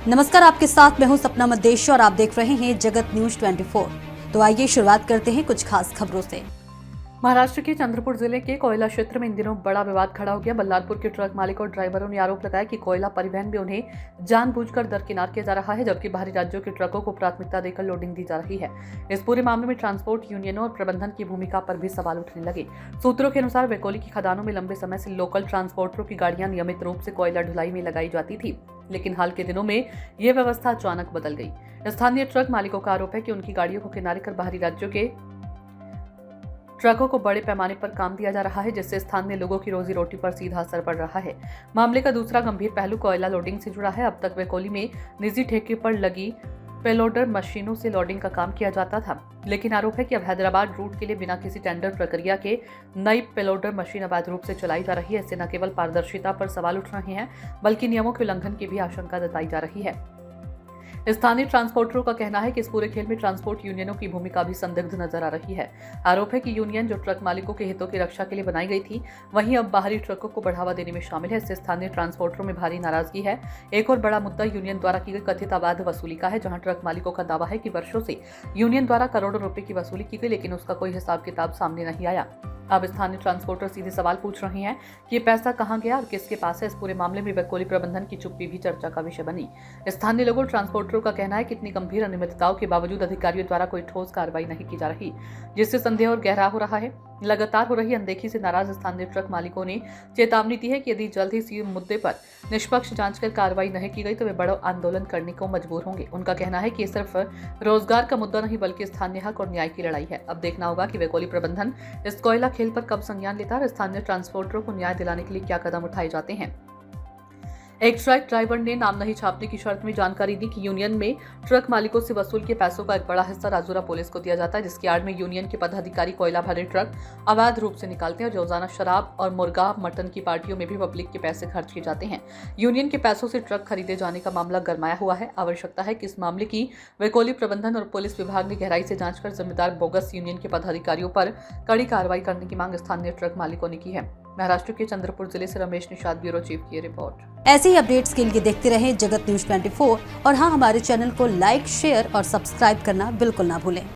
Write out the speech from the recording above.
नमस्कार, आपके साथ मैं हूं सपना मदेशी और आप देख रहे हैं जगत न्यूज 24। तो आइए शुरुआत करते हैं कुछ खास खबरों से। महाराष्ट्र के चंद्रपुर जिले के कोयला क्षेत्र में इन दिनों बड़ा विवाद खड़ा हो गया। बल्लारपुर के ट्रक मालिक और ड्राइवरों ने आरोप लगाया कि कोयला परिवहन में उन्हें जानबूझकर दरकिनार किया जा रहा है, जबकि बाहरी राज्यों के ट्रकों को प्राथमिकता देकर लोडिंग दी जा रही है। इस पूरे मामले में ट्रांसपोर्ट यूनियनों और प्रबंधन की भूमिका पर भी सवाल उठने लगे। सूत्रों के अनुसार वेकोली की खदानों में लंबे समय से लोकल ट्रांसपोर्टरों की गाड़ियां नियमित रूप से कोयला ढुलाई में लगाई जाती थी, लेकिन हाल के दिनों में ये व्यवस्था अचानक बदल गई। स्थानीय ट्रक मालिकों का आरोप है कि उनकी गाड़ियों को किनारे कर बाहरी राज्यों के ट्रकों को बड़े पैमाने पर काम दिया जा रहा है, जिससे स्थानीय लोगों की रोजी रोटी पर सीधा असर पड़ रहा है। मामले का दूसरा गंभीर पहलू कोयला लोडिंग से जुड़ा है। अब तक वेकोली में निजी ठेके पर लगी पेलोडर मशीनों से लोडिंग का काम किया जाता था, लेकिन आरोप है कि अब हैदराबाद रूट के लिए बिना किसी टेंडर प्रक्रिया के नई पेलोडर मशीन अवैध रूप से चलाई जा रही है। इससे न केवल पारदर्शिता पर सवाल उठ रहे हैं, बल्कि नियमों के उल्लंघन की भी आशंका जताई जा रही है। स्थानीय ट्रांसपोर्टरों का कहना है कि इस पूरे खेल में ट्रांसपोर्ट यूनियनों की भूमिका भी संदिग्ध नजर आ रही है। आरोप है कि यूनियन जो ट्रक मालिकों के हितों की रक्षा के लिए बनाई गई थी, वहीं अब बाहरी ट्रकों को बढ़ावा देने में शामिल है। इससे स्थानीय ट्रांसपोर्टरों में भारी नाराजगी है। एक और बड़ा मुद्दा यूनियन द्वारा की गई कथित अवैध वसूली का है, जहां ट्रक मालिकों का दावा है कि वर्षों से यूनियन द्वारा करोड़ों रुपए की वसूली की गई, लेकिन उसका कोई हिसाब किताब सामने नहीं आया। अब स्थानीय ट्रांसपोर्टर सीधे सवाल पूछ रहे हैं कि ये पैसा कहां गया और किसके पास है। इस पूरे मामले में वेकोली प्रबंधन की चुप्पी भी चर्चा का विषय बनी। स्थानीय लोगों ट्रांसपोर्टरों का कहना है कि इतनी गंभीर अनियमितताओं के बावजूद अधिकारियों द्वारा कोई ठोस कार्रवाई नहीं की जा रही, जिससे संदेह और गहरा हो रहा है। लगातार हो रही अनदेखी से नाराज स्थानीय ट्रक मालिकों ने चेतावनी दी है कि यदि जल्द ही इस मुद्दे पर निष्पक्ष जांच कर कार्रवाई नहीं की गई तो वे बड़ा आंदोलन करने को मजबूर होंगे। उनका कहना है कि ये सिर्फ रोजगार का मुद्दा नहीं, बल्कि स्थानीय हक और न्याय की लड़ाई है। अब देखना होगा कि वेकोली प्रबंधन इस कोयला खेल पर कब संज्ञान लेता है और स्थानीय ट्रांसपोर्टरों को न्याय दिलाने के लिए क्या कदम उठाए जाते हैं। एक ट्रक ड्राइवर ने नाम नहीं छापने की शर्त में जानकारी दी कि यूनियन में ट्रक मालिकों से वसूल के पैसों का एक बड़ा हिस्सा राजूरा पुलिस को दिया जाता है, जिसकी आड़ में यूनियन के पदाधिकारी कोयला भरे ट्रक अवैध रूप से निकालते हैं और रोजाना शराब और मुर्गा मटन की पार्टियों में भी पब्लिक के पैसे खर्च किए जाते हैं। यूनियन के पैसों से ट्रक खरीदे जाने का मामला गरमाया हुआ है। आवश्यकता है कि इस मामले की वेकोली प्रबंधन और पुलिस विभाग ने गहराई से जांच कर जिम्मेदार बोगस यूनियन के पदाधिकारियों पर कड़ी कार्रवाई करने की मांग स्थानीय ट्रक मालिकों ने की है। महाराष्ट्र के चंद्रपुर जिले से रमेश निषाद, ब्यूरो चीफ की रिपोर्ट। ऐसे ही अपडेट्स के लिए देखते रहें जगत न्यूज 24 और हाँ, हमारे चैनल को लाइक, शेयर और सब्सक्राइब करना बिल्कुल ना भूलें।